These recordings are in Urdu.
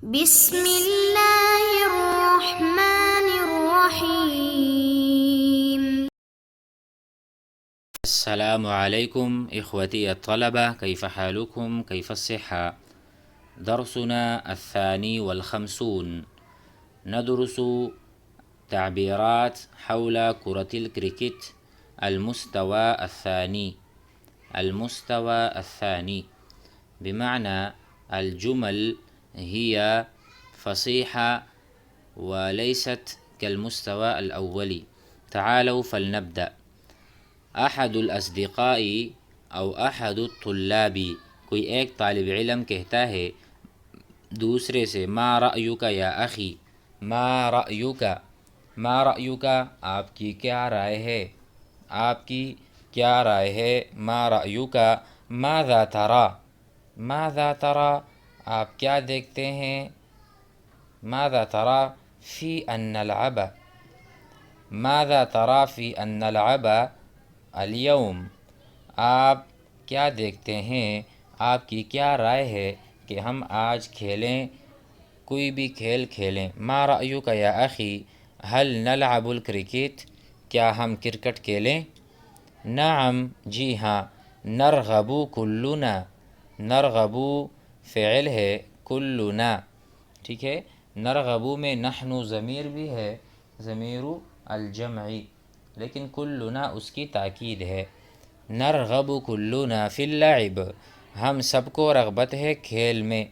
بسم اللہ الرحمن الرحیم. السلام عليكم إخوتي الطلبة، كيف حالكم؟ كيف الصحة؟ درسنا 52 ندرس تعبيرات حول كرة الكريكت المستوى الثاني بمعنى الجمل هي فصيحة وليست كالمستوى الأولي. تعالوا فلنبدأ. احد الاصدقاء او احد الطلاب، کوئی ایک طالب علم کہتا ہے دوسرے سے ما رأیک یا اخی، ما رأیک، ما رأیک آپ کی کیا رائے ہے، آپ کی کیا رائے ہے، ما رأیک ماذا ترى، ماذا ترى آپ کیا دیکھتے ہیں، ماذا ترى فی ان نلعب، ماذا ترى فی ان نلعب اليوم آپ کیا دیکھتے ہیں، آپ کی کیا رائے ہے کہ ہم آج کھیلیں، کوئی بھی کھیل کھیلیں. ما رأیک یا اخی هل نلعب الکرکٹ، کیا ہم کرکٹ کھیلیں؟ نعم جی ہاں، نرغب کلنا، نرغب فعل ہے، کلنا ٹھیک ہے، نرغب میں نحن ضمیر بھی ہے، ضمیر الجمعی، لیکن کلنا اس کی تاکید ہے. نرغب کلنا فی اللعب، ہم سب کو رغبت ہے کھیل میں،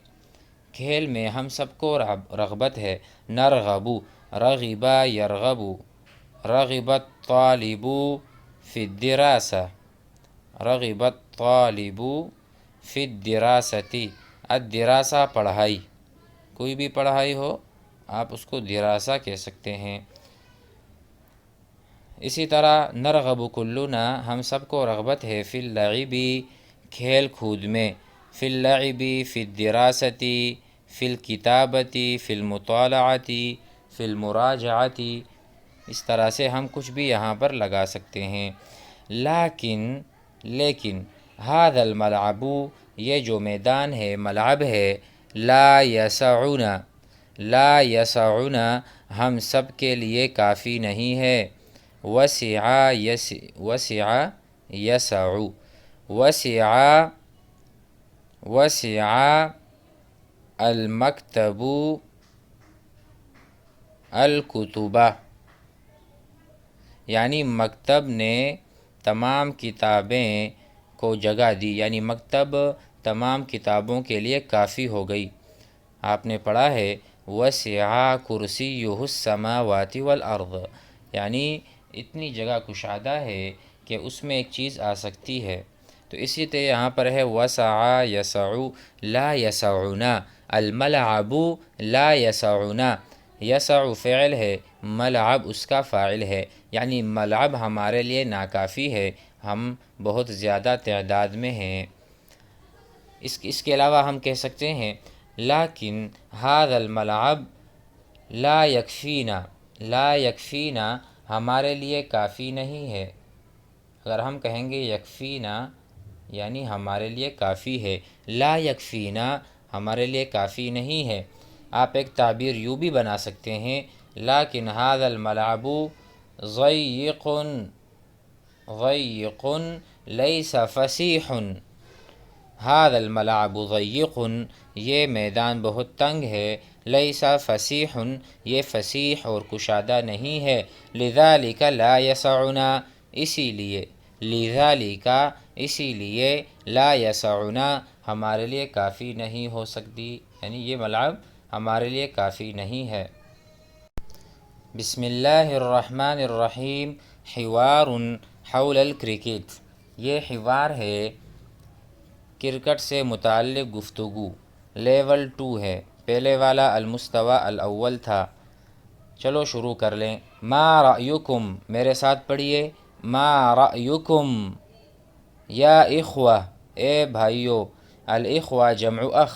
کھیل میں ہم سب کو رغبت ہے. نرغب رغب یرغب، رغب الطالب فی الدراسہ، رغب الطالب فی الدراسۃ، الدراسہ پڑھائی، کوئی بھی پڑھائی ہو آپ اس کو دراسہ کہہ سکتے ہیں. اسی طرح نرغب کلنا ہم سب کو رغبت ہے فی اللعب کھیل کود میں، فی اللعب فی الدراست فی الکتابت فی المطالعۃ فی المراجعۃ، اس طرح سے ہم کچھ بھی یہاں پر لگا سکتے ہیں. لیکن ھذا الملعب یہ جو میدان ہے، ملعب ہے، لا یسعنا، لا یسعنا ہم سب کے لیے کافی نہیں ہے. وسع وسع یسع، وسع المکتب الکتب، یعنی مکتب نے تمام کتابیں کو جگہ دی، یعنی مکتب تمام کتابوں کے لیے کافی ہو گئی. آپ نے پڑھا ہے وسع کرسیہ السماوات والارض، یعنی اتنی جگہ کشادہ ہے کہ اس میں ایک چیز آ سکتی ہے. تو اسی طرح یہاں پر ہے وسع یسع لا یسعنا، الملعب لا یسعنا، یسع فعل ہے، ملعب اس کا فاعل ہے، یعنی ملعب ہمارے لیے ناکافی ہے، ہم بہت زیادہ تعداد میں ہیں. اس کے علاوہ ہم کہہ سکتے ہیں لیکن ھذا الملعب لا یکفینا، لا یکفینا ہمارے لیے کافی نہیں ہے. اگر ہم کہیں گے یکفینا یعنی ہمارے لیے کافی ہے، لا یکفینا ہمارے لیے کافی نہیں ہے. آپ ایک تعبیر یوں بھی بنا سکتے ہیں لیکن ھذا الملعب ضیق، ضیق لیس فسیح، ھذا الملعب ضیق یہ میدان بہت تنگ ہے، لیس فسیح یہ فسیح اور کشادہ نہیں ہے. لذالک لا یسعنا اسی لیے، لذالک اسی لیے، لا یسعنا ہمارے لیے کافی نہیں ہو سکتی، یعنی یہ ملعب ہمارے لیے کافی نہیں ہے. بسم اللہ الرحمن الرحیم. حوار حول الکرکٹ، یہ حوار ہے کرکٹ سے متعلق گفتگو، لیول 2 ہے، پہلے والا المستوى الاول تھا. چلو شروع کر لیں. ما رأیکم میرے ساتھ پڑھیے، ما رأیکم یا اخوہ اے بھائیو، الاخوہ جمع اخ،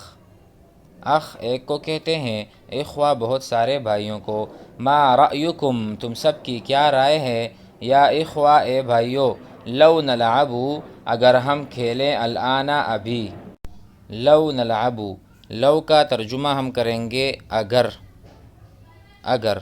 اخ ایک کو کہتے ہیں، اخوہ بہت سارے بھائیوں کو. ما رأیکم تم سب کی کیا رائے ہے، یا اخوہ اے بھائیو، لو نلعب اگر ہم کھیلیں، الآن ابھی، لو نلعب لو کا ترجمہ ہم کریں گے اگر، اگر،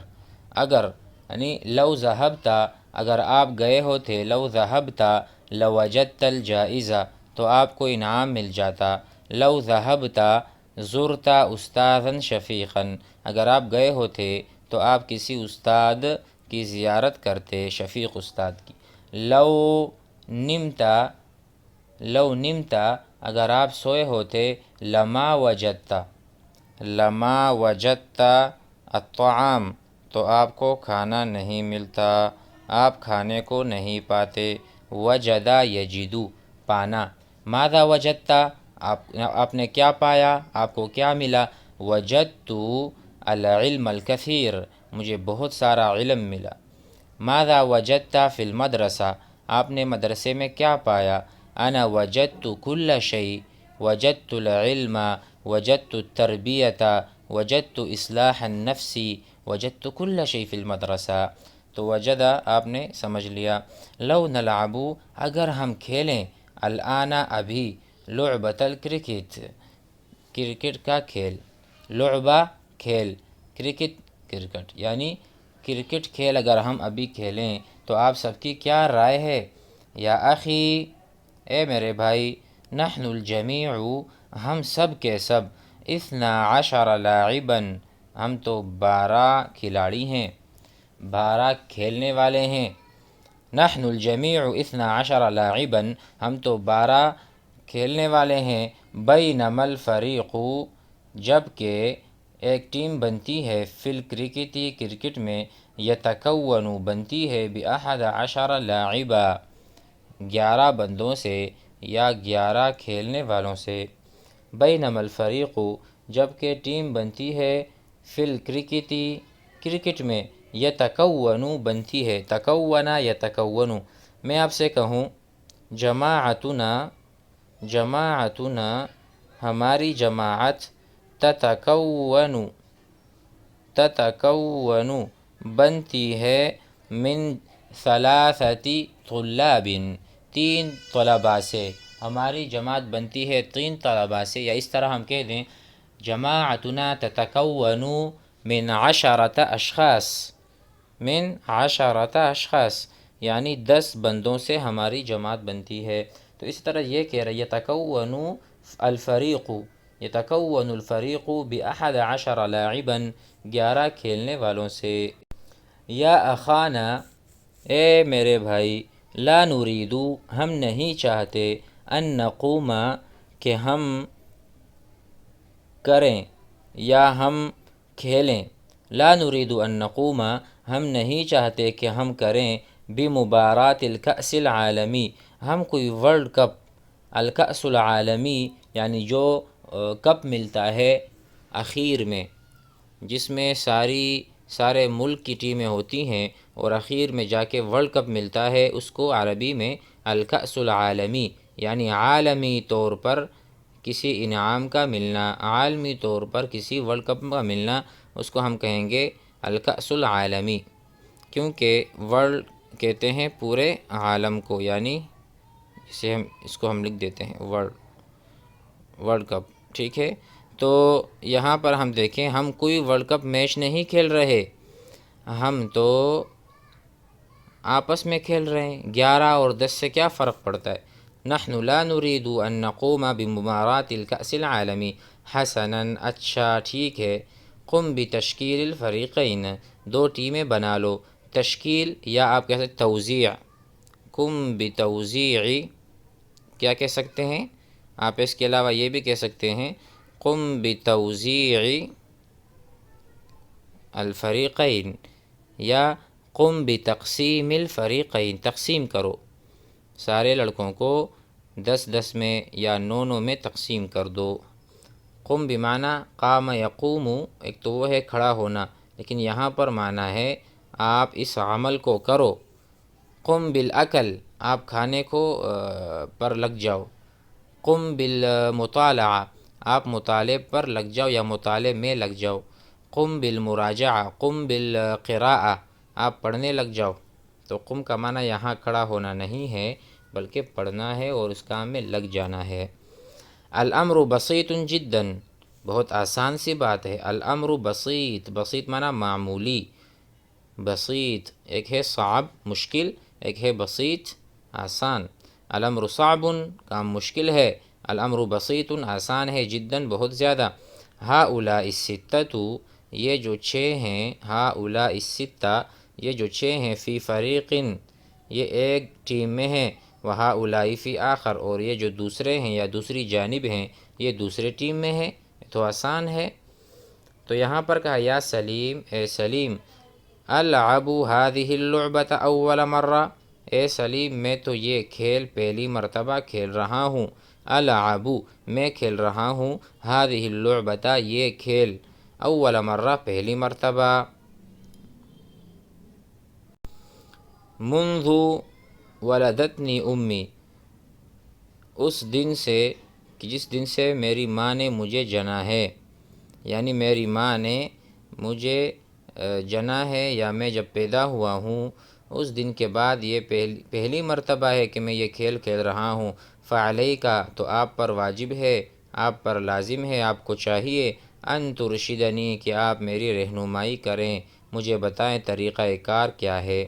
اگر یعنی لو ذہبتا، اگر آپ گئے ہوتے، لو ذہبتا لوجدت الجائزہ، تو آپ کو انعام مل جاتا۔ لو ذہبتا زرتا استاذا شفیقا، اگر آپ گئے ہوتے تو آپ کسی استاد کی زیارت کرتے، شفیق استاد کی۔ لو نمتا، لو نمتا اگر آپ سوئے ہوتے، لما وجدتا، لما وجدتا الطعام، تو آپ کو کھانا نہیں ملتا، آپ کھانے کو نہیں پاتے۔ وجدا یجدو پانا، ماذا وجدتا آپ نے کیا پایا، آپ کو کیا ملا۔ وجدت العلم الکثیر، مجھے بہت سارا علم ملا۔ ماذا وجدتا فی المدرسہ، آپ نے مدرسے میں کیا پایا۔ انا وجدت کل شیء، وجدت العلم، وجدت التربیۃ، وجدت اصلاح النفس، وجدت کل شیء فی المدرسہ۔ تو وجدہ آپ نے سمجھ لیا۔ لو نلعب اگر ہم کھیلیں، الآن ابھی، لعبۃ الکرکٹ کرکٹ کا کھیل، لعبہ کھیل، کرکٹ کرکٹ، یعنی کرکٹ کھیل اگر ہم ابھی کھیلیں تو آپ سب کی کیا رائے ہے۔ یا اخی، اے میرے بھائی، نحن الجمیع ہم سب کے سب، 12 لاعبا ہم تو 12 کھلاڑی ہیں، 12 کھیلنے والے ہیں۔ نحن الجمیع 12 لاعبا ہم تو 12 کھیلنے والے ہیں۔ بینما الفریق جب کہ ایک ٹیم بنتی ہے، فی الکرکٹ کرکٹ میں، یتکون بنتی ہے، ب11 لاعبا 11 بندوں سے یا 11 کھیلنے والوں سے۔ بینما الفریق جب کہ ٹیم بنتی ہے، فی الکرکٹ کرکٹ میں، یتکون بنتی ہے، تکونا یتکون۔ میں آپ سے کہوں جماعتنا، جماعتنا ہماری جماعت، تتکون، تتکون بنتی ہے، من 3 طلاب 3 طلباء سے، ہماری جماعت بنتی ہے 3 طلباء سے، یا اس طرح ہم کہہ دیں جماعتنا تتکون من 10 اشخاص، من 10 اشخاص یعنی 10 بندوں سے ہماری جماعت بنتی ہے۔ تو اس طرح یہ کہہ رہے یتکون الفریق، یتکون الفریق ب11 لاعبا 11 کھیلنے والوں سے۔ یا اخانا، اے میرے بھائی، لا نرید ہم نہیں چاہتے، ان نقوم کہ ہم کریں یا ہم کھیلیں، لا نرید ان نقوم ہم نہیں چاہتے کہ ہم کریں، بمبارات الکأس العالمی ہم کوئی ورلڈ کپ، الکأس العالمی یعنی جو کپ ملتا ہے اخیر میں، جس میں سارے ملک کی ٹیمیں ہوتی ہیں اور اخیر میں جا کے ورلڈ کپ ملتا ہے، اس کو عربی میں الکأس العالمی یعنی عالمی طور پر کسی انعام کا ملنا، عالمی طور پر کسی ورلڈ کپ کا ملنا، اس کو ہم کہیں گے الکأس العالمی، کیونکہ ورلڈ کہتے ہیں پورے عالم کو، یعنی اسے ہم اس کو ہم لکھ دیتے ہیں ورلڈ کپ، ٹھیک ہے۔ تو یہاں پر ہم دیکھیں، ہم کوئی ورلڈ کپ میچ نہیں کھیل رہے، ہم تو آپس میں کھیل رہے ہیں۔ 11 اور 10 سے کیا فرق پڑتا ہے۔ نحن لا نريد ان نقوم بمبارات الكأس العالمی، حسنا اچھا ٹھیک ہے، قم بتشکیل الفریقین 2 ٹیمیں بنا لو، تشکیل یا آپ کہہ سکتے توزیع، قم بتوزیع کیا کہہ سکتے ہیں آپ، اس کے علاوہ یہ بھی کہہ سکتے ہیں قم بتوزیع الفریقین، یا قم بتقسیم الفریقین، تقسیم کرو، سارے لڑکوں کو 10-10 میں یا 9-9 میں تقسیم کر دو۔ قم بمعنی قام یقوم، ایک تو وہ ہے کھڑا ہونا، لیکن یہاں پر معنی ہے آپ اس عمل کو کرو۔ قم بالاکل، آپ کھانے کو پر لگ جاؤ۔ قم بالمطالعہ، آپ مطالعے پر لگ جاؤ یا مطالعے میں لگ جاؤ۔ قم بالمراجعہ، قم بالقراءہ، آپ پڑھنے لگ جاؤ۔ تو قم کا معنی یہاں کھڑا ہونا نہیں ہے، بلکہ پڑھنا ہے اور اس کام میں لگ جانا ہے۔ الامر بسیط جدا، بہت آسان سی بات ہے۔ الامر بسیط، بسیط معنی معمولی، بسیط ایک ہے صعب مشکل، ایک ہے بسیط آسان۔ الامر صعب کام مشکل ہے، الامر بسیط آسان ہے، جداً بہت زیادہ۔ ہؤلاء الستۃ یہ جو 6 ہیں، ہؤلاء الستۃ یہ جو 6 ہیں، فی فریق یہ ایک ٹیم میں ہیں، وہؤلاء فی آخر اور یہ جو دوسرے ہیں یا دوسری جانب ہیں یہ دوسرے ٹیم میں ہیں، تو آسان ہے۔ تو یہاں پر کہا یا سلیم، اے سلیم، العب هذه اللعبة اول مرہ، اے سلیم میں تو یہ کھیل پہلی مرتبہ کھیل رہا ہوں، العب میں کھیل رہا ہوں، هذه اللعبة یہ کھیل، اول مرہ پہلی مرتبہ۔ منذ ولدتنی امی، اس دن سے کہ جس دن سے میری ماں نے مجھے جنا ہے، یعنی میری ماں نے مجھے جنا ہے یا میں جب پیدا ہوا ہوں اس دن کے بعد یہ پہلی مرتبہ ہے کہ میں یہ کھیل کھیل رہا ہوں۔ فعلیک تو آپ پر واجب ہے، آپ پر لازم ہے، آپ کو چاہیے، ان ترشدنی کہ آپ میری رہنمائی کریں، مجھے بتائیں طریقہ کار کیا ہے۔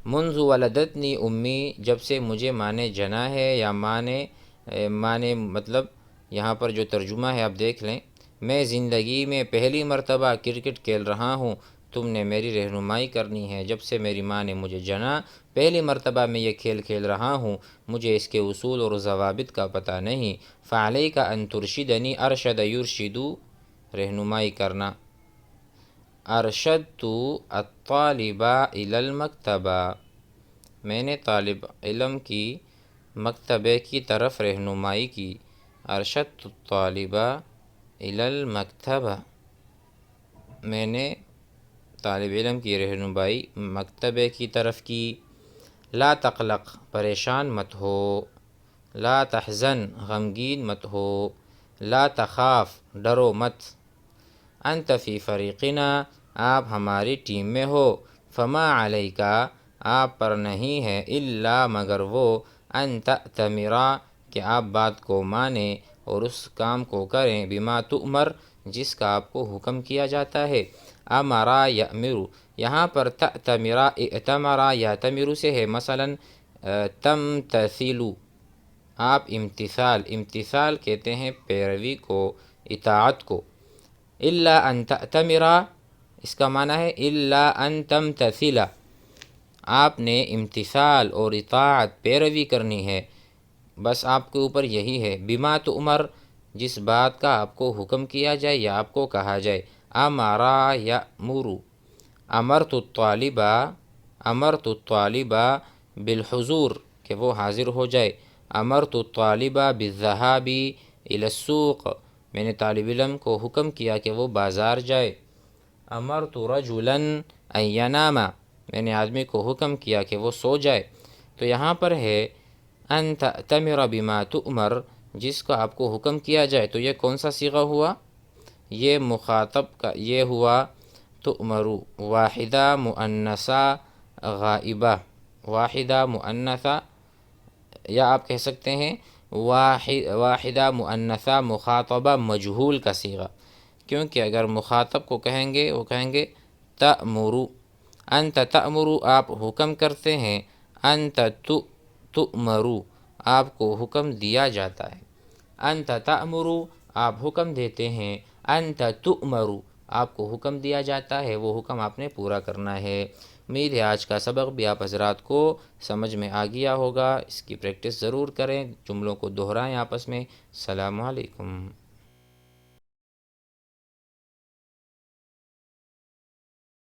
منذ ولدتنی امی جب سے مجھے ماں نے جنا ہے، یا ماں نے مطلب یہاں پر جو ترجمہ ہے آپ دیکھ لیں، میں زندگی میں پہلی مرتبہ کرکٹ کھیل رہا ہوں، تم نے میری رہنمائی کرنی ہے۔ جب سے میری ماں نے مجھے جنا پہلی مرتبہ میں یہ کھیل کھیل رہا ہوں، مجھے اس کے اصول اور ضوابط کا پتہ نہیں۔ فعلیک ان ترشدنی، ارشد یرشد رہنمائی کرنا۔ ارشدت الطالب الی المکتبہ، میں نے طالب علم کی مکتبے کی طرف رہنمائی کی۔ ارشدت الطالب الی المکتبہ، میں نے طالب علم کی رہنمائی مکتبے کی طرف کی۔ لا تقلق پریشان مت ہو، لا تحزن غمگین مت ہو، لا تخاف ڈرو مت، انت فی فریقنا آپ ہماری ٹیم میں ہو، فما علیک آپ پر نہیں ہے، الا مگر وہ، ان تأتمرا کہ آپ بات کو مانیں اور اس کام کو کریں، بما تؤمر جس کا آپ کو حکم کیا جاتا ہے۔ امرا یأمر یہاں پر تأتمرا ائتمرا یأتمر سے ہے، مثلا تمتثل آپ امتثال کہتے ہیں پیروی کو، اطاعت کو۔ الا ان تأتمرا اس کا معنی ہے الا ان تمتثل آپ نے امتثال اور اطاعت پیروی کرنی ہے، بس آپ کے اوپر یہی ہے۔ بما تؤمر جس بات کا آپ کو حکم کیا جائے یا آپ کو کہا جائے۔ امرا یأمر امرت الطالب بالحضور کہ وہ حاضر ہو جائے۔ امرت الطالب بالذهاب الى السوق میں نے طالب علم کو حکم کیا کہ وہ بازار جائے۔ امرت رجلا ان ینام میں نے آدمی کو حکم کیا کہ وہ سو جائے۔ تو یہاں پر ہے ان تأتمر بما تؤمر جس کا آپ کو حکم کیا جائے، تو یہ کون سا صیغہ ہوا؟ یہ مخاطب کا یہ ہوا تؤمر، واحدہ مؤنثہ غائبہ، واحدہ مؤنثہ، یا آپ کہہ سکتے ہیں واحدہ مؤنثہ مخاطبہ مجہول کا صیغہ، کیونکہ اگر مخاطب کو کہیں گے وہ کہیں گے تأمر، انت تأمر آپ حکم کرتے ہیں، انت تؤمر آپ کو حکم دیا جاتا ہے، انت تأمر آپ حکم دیتے ہیں، انت تؤمر آپ کو حکم دیا جاتا ہے، وہ حکم آپ نے پورا کرنا ہے۔ امید ہے آج کا سبق بھی آپ حضرات کو سمجھ میں آ گیا ہوگا، اس کی پریکٹس ضرور کریں، جملوں کو دہرائیں آپس میں۔ السلام علیکم۔